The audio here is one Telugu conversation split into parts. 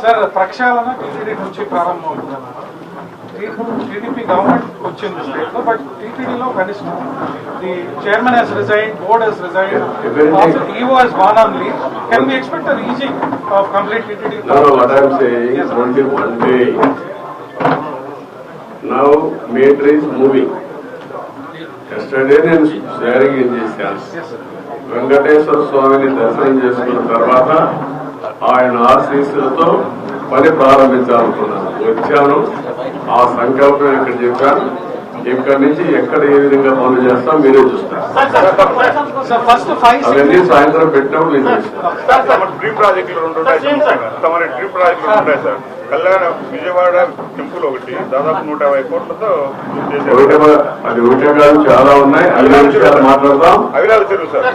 సార్ ప్రక్షాళన టీటీడీ నుంచి ప్రారంభమవుతుందన్నారు. టీడీపీ గవర్నమెంట్ వచ్చింది స్టేట్ లో, బట్ టీటీడీలో కనిష్టం the chairman has resigned, board has resigned, also EO has gone on leave. Can we expect a rejig of complete TTD? No, what I am saying is only one day. Now meter is moving. Yesterday నేను షేరింగ్ ఏం చేశాను, వెంకటేశ్వర స్వామిని దర్శనం చేసుకున్న తర్వాత ఆయన ఆశీస్సులతో పని ప్రారంభించాలనుకున్నాను. వచ్చాను, ఆ సంకల్పం ఇక్కడ చెప్పాను. ఇక్కడి నుంచి ఎక్కడ ఏ విధంగా పనులు చేస్తాం మీరే చూస్తారు. అవన్నీ సాయంత్రం పెట్టినప్పుడు నేను చేస్తాను. డ్రీమ్ ప్రాజెక్టులు డ్రీమ్ ప్రాజెక్టులు ఉంటాయి సార్. కళ్యాణ విజయవాడ టెంపుల్ ఒకటి దాదాపు 150 కోట్లతో అది ఒకటే కాదు, చాలా ఉన్నాయి. అన్ని విషయాలు మాట్లాడదాం, అవిలాల చెరువు సార్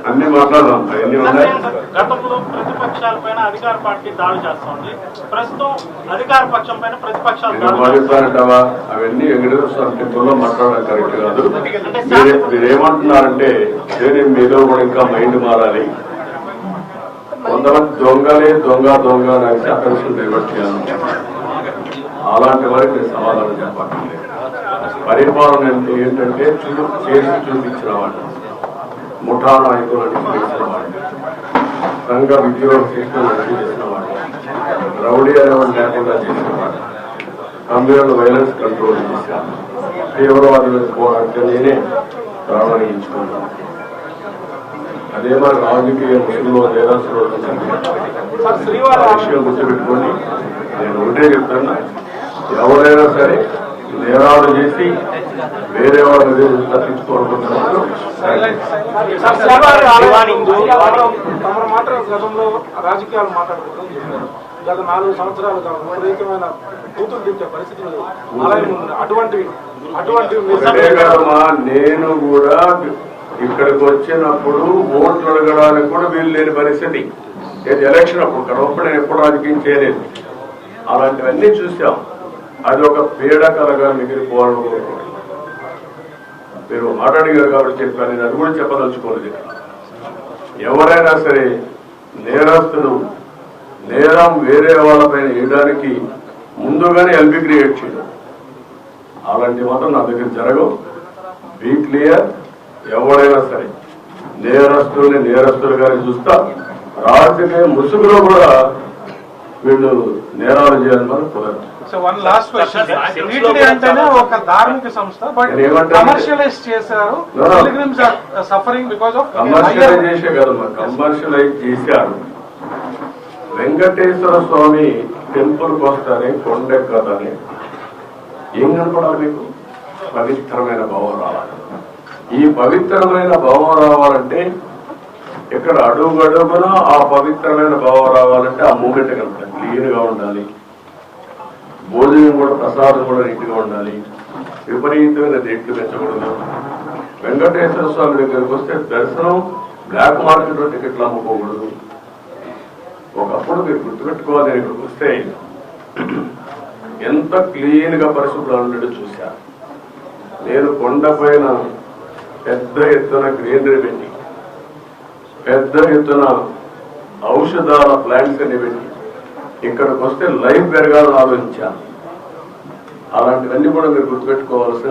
అన్ని మాట్లాడదాం. అవన్నీ ఉన్నాయి. గతంలో ప్రతిపక్షాల పైన అధికార పార్టీ దాడి చేస్తోంది, ప్రస్తుతం అధికార పక్షం పైన ప్రతిపక్షాలు బాధిస్తారంటావా? అవన్నీ వెంకటేశ్వర స్వామి టెంపుల్లో మాట్లాడడం కరెక్ట్ కాదు. మీరేమంటున్నారంటే మీలో కూడా ఇంకా మైండ్ మారాలి. కొంతమంది దొంగలే దొంగ దొంగ అనేసి అటెన్షన్ డైవర్ట్ చేయాలి. అలాంటి వారికి నేను సమాధానం చెప్పాలి. పరిపాలన అంటే ఏంటంటే చేసి చూపించిన వాళ్ళు, ముఠా నాయకులను చేసిన వాళ్ళు, సంఘ విద్రోహ శిక్షణ చేసిన వాళ్ళు, రౌడీ అనేవాళ్ళు లేకుండా చేసిన వాళ్ళు, కమ్యూనల్ వైలెన్స్ కంట్రోల్ చేశారు, తీవ్రవాదులకు పోరాడితే నేనే ప్రారంభించుకున్నాను. అదే మరి రాజకీయ ముసుగులో నేరస్తులు విషయం గుర్తుపెట్టుకోండి. నేను ఒకటే చెప్తున్నా, ఎవరైనా సరే నేరాలు చేసి వేరే వాళ్ళు తప్పించుకోవాలనుకుంటున్నారు. మాత్రం గతంలో రాజకీయాలు మాట్లాడుకోవడం గత 4 సంవత్సరాలుగా విపరీతమైన కూతురు దించే పరిస్థితులు అటువంటి నేను కూడా ఇక్కడికి వచ్చినప్పుడు ఓట్లు అడగడానికి కూడా వీలు లేని పరిస్థితి. ఎలక్షన్ అప్పుడు ఒకప్పుడు నేను ఎప్పుడు రాజకీయం చేయలేదు. అలాంటివన్నీ చూసాం. అది ఒక పీడకలగా మిగిలిపోవాలనుకుంటున్నాను. మీరు మాట్లాడిగారు కాబట్టి చెప్పాను, నేను అది కూడా చెప్పదలుచుకోలేదు. ఎవరైనా సరే నేరస్తులు నేరం వేరే వాళ్ళపైన వేయడానికి ముందుగానే ఎల్బీ క్రియేట్ చేయడం, అలాంటి మాత్రం నా దగ్గర జరగవు. Be clear. ఎవరైనా సరే నేరస్తుల్ని నేరస్తులుగానే చూస్తా. రాజకీయ ముసుగులో కూడా వీళ్ళు నేరాలు చేయాలని మనం కుదరదు. So one last question, TTD అంటేనే ఒక ధార్మిక సంస్థ, బట్ కమర్షియలైజ్ చేశారు. Pilgrims are suffering because of commercialize చేసే కదమ్మా, కమర్షియలైజ్ చేశారు. వెంకటేశ్వర స్వామి టెంపుల్కి వస్తానే కొండెక్కదని ఏం కనపడాలి మీకు? పవిత్రమైన భావం రావాలి. ఈ పవిత్రమైన భావం రావాలంటే ఇక్కడ అడుగడుగున ఆ పవిత్రమైన భావం రావాలంటే ఆ మూమెంట్ కనుక క్లీన్ గా ఉండాలి. భోజనం కూడా, ప్రసాదం కూడా నీట్గా ఉండాలి. విపరీతమైన రేట్లు పెంచకూడదు. వెంకటేశ్వర స్వామి దగ్గరికి వస్తే దర్శనం బ్లాక్ మార్కెట్ లో టికెట్లు అమ్ముకోకూడదు. ఒకప్పుడు మీరు గుర్తుపెట్టుకోవాలి, నేను ఇక్కడికి వస్తే ఎంత క్లీన్ గా పరిశుభ్రంగా ఉండేది చూశాను. నేను కొండపైన పెద్ద ఎత్తున గ్రీనరీ పెట్టి, పెద్ద ఎత్తున ఔషధాల ప్లాంట్స్ అన్ని పెట్టి ఇక్కడికి వస్తే లైఫ్ పెరగాలని ఆలోచించాను. అలాంటివన్నీ కూడా మీరు గుర్తుపెట్టుకోవాల్సిన